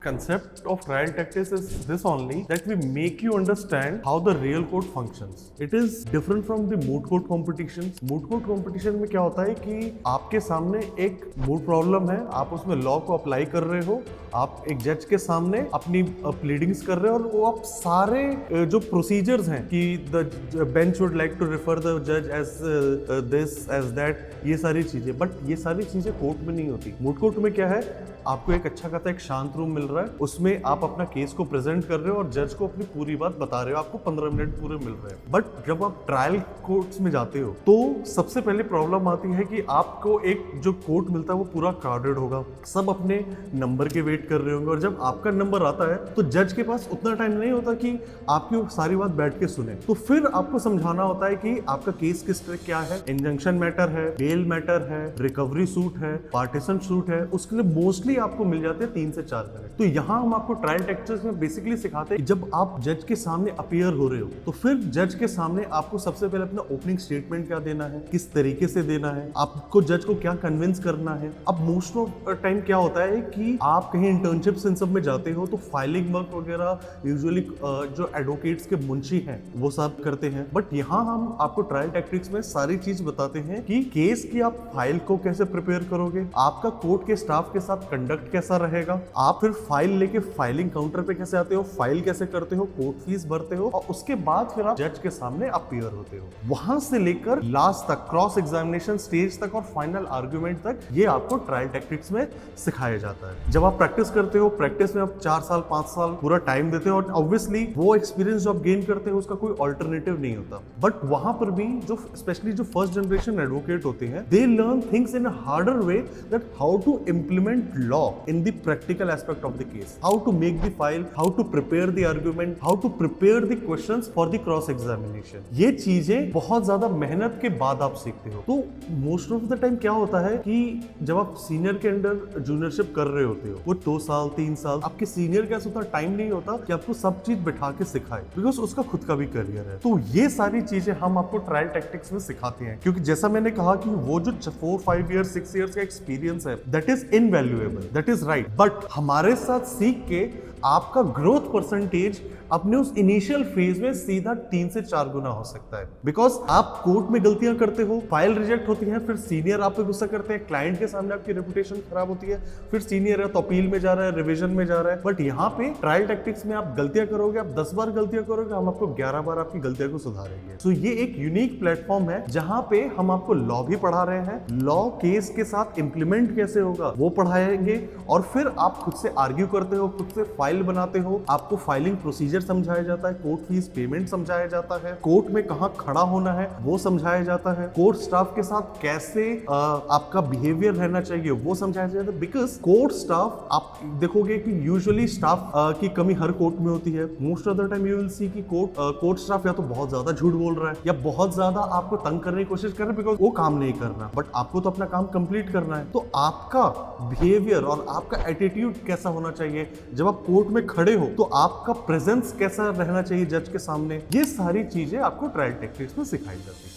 Concept of trial tactics is this only, that we make you understand how the real court functions. It is different from the moot court competitions. Moot court competition में क्या होता है कि आपके सामने एक moot problem है, आप उसमें लॉ को अप्लाई कर रहे हो, आप एक जज के सामने अपनी प्लीडिंग्स कर रहे हो और वो आप सारे जो प्रोसीजर्स हैं कि the bench would like to refer the जज एज दिस एज दैट, ये सारी चीजें, बट ये सारी चीजें कोर्ट में नहीं होती। मूट कोर्ट में क्या है, आपको एक अच्छा खासा एक शांत रूम मिल रहा है, उसमें आप अपना केस को प्रेजेंट कर रहे हो और जज को अपनी पूरी बात बता रहे हो, आपको 15 मिनट पूरे मिल रहे हैं। बट जब आप ट्रायल कोर्ट्स में जाते हो तो सबसे पहले प्रॉब्लम आती है कि आपको एक जो कोर्ट मिलता है वो पूरा क्राउडेड होगा, सब अपने नंबर के वेट कर रहे होंगे और जब आपका नंबर आता है तो जज के पास उतना टाइम नहीं होता कि आपकी सारी बात बैठ के सुने। तो फिर आपको समझाना होता है कि आपका केस किस तरह क्या है, इंजंक्शन मैटर है, बेल मैटर है, रिकवरी सूट है, पार्टीशन सूट है, उसके लिए मोस्टली आपको मिल जाते हैं 3 से 4 मिनट। तो यहाँ हम आपको ट्रायल टैक्टिक्स में बेसिकली सिखाते हैं जब आप जज के सामने अपीयर हो रहे हो तो फिर जज के सामने आपको सबसे पहले अपना ओपनिंग स्टेटमेंट क्या देना है, किस तरीके से देना है, आपको जज को क्या कन्विंस करना है। अब मोस्ट ऑफ टाइम क्या होता है कि आप कहीं इंटर्नशिप्स इन सब में जाते हो तो फाइलिंग वर्क वगैरह यूजुअली जो एडवोकेट्स के मुंशी हैं वो सब करते हैं, बट यहाँ हम आपको ट्रायल टैक्टिक्स में सारी चीज बताते हैं कि केस की आप फाइल को कैसे प्रिपेयर करोगे, आपका कोर्ट के स्टाफ के साथ कंडक्ट कैसा रहेगा, आप फिर फाइल लेके फाइलिंग काउंटर पे कैसे आते हो, फाइल कैसे करते हो, कोर्ट फीस भरते हो और उसके बाद फिर आप जज के सामने अपीयर होते हो। वहां से लेकर लास्ट तक क्रॉस एग्जामिनेशन स्टेज तक और फाइनल आर्ग्यूमेंट तक ये आपको ट्रायल टैक्टिक्स में सिखाया जाता है। जब आप प्रैक्टिस करते हो, प्रैक्टिस में आप 4 साल 5 साल पूरा टाइम देते हो और ऑब्वियसली वो एक्सपीरियंस जो आप गेन करते हो उसका कोई ऑल्टरनेटिव नहीं होता। बट वहां पर भी जो स्पेशली जो फर्स्ट जनरेशन एडवोकेट होते हैं, they learn things in a harder way, that how to implement law in the practical aspect of the case, how to make the file, how to prepare the argument, how to prepare the questions for the cross examination. ये चीजें बहुत ज्यादा मेहनत के बाद आप सीखते हो। तो मोस्ट ऑफ द टाइम क्या होता है कि जब आप सीनियर के अंडर जूनियरशिप कर रहे होते हो, वो 2 साल 3 साल, आपके सीनियर के पास उतना टाइम नहीं होता कि आपको सब चीज बिठा के सिखाए, बिकॉज उसका खुद का भी करियर है। तो ये सारी चीजें हम आपको ट्रायल टैक्टिक्स में सिखाते हैं, क्योंकि जैसा मैंने कहा कि वो जो 4 5 ईयर 6 ईयर्स का एक्सपीरियंस है, that is invaluable, that is right, but हमारे साथ सीख के आपका ग्रोथ परसेंटेज अपने उस इनिशियल फेज में सीधा 3 से 4 गुना हो सकता है। बिकॉज आप कोर्ट में गलतियां करते हो, फाइल रिजेक्ट होती है, फिर सीनियर आप पे गुस्सा करते हैं, क्लाइंट के सामने आपकी रेपुटेशन खराब होती है, फिर सीनियर है तो अपील में जा रहा है, रिवीजन में जा रहा है। बट यहाँ पे ट्रायल टैक्टिक्स में आप गलतियां करोगे, आप 10 बार गलतियां करोगे, हम आपको 11 बार आपकी गलतियों को सुधारेंगे। तो ये एक यूनिक प्लेटफॉर्म है जहां पे हम आपको लॉ भी पढ़ा रहे हैं, लॉ केस के साथ इंप्लीमेंट कैसे होगा वो पढ़ाएंगे, और फिर आप खुद से आर्ग्यू करते हो, खुद से फाइल बनाते हो, आपको फाइलिंग प्रोसीजर समझाया जाता है, कोर्ट फीस पेमेंट समझाया जाता है, कोर्ट में कहां खड़ा होना है वो समझाया जाता है, कोर्ट स्टाफ के साथ कैसे आपका बिहेवियर रहना चाहिए वो समझाया जाता है। बिकॉज कोर्ट स्टाफ, आप देखोगे कि यूजुअली स्टाफ की कमी हर कोर्ट में होती है। Most of the time you will see कि कोर्ट स्टाफ या तो बहुत ज्यादा झूठ बोल रहा है या बहुत ज्यादा आपको तंग करने की कोशिश कर रहा है, बिकॉज वो काम नहीं करना, बट आपको तो अपना काम कंप्लीट करना है। तो आपका बिहेवियर और आपका एटीट्यूड कैसा होना चाहिए, जब आप कोर्ट में खड़े हो तो आपका प्रेजेंस कैसा रहना चाहिए जज के सामने, ये सारी चीजें आपको ट्रायल टैक्टिक्स में सिखाई जाती है।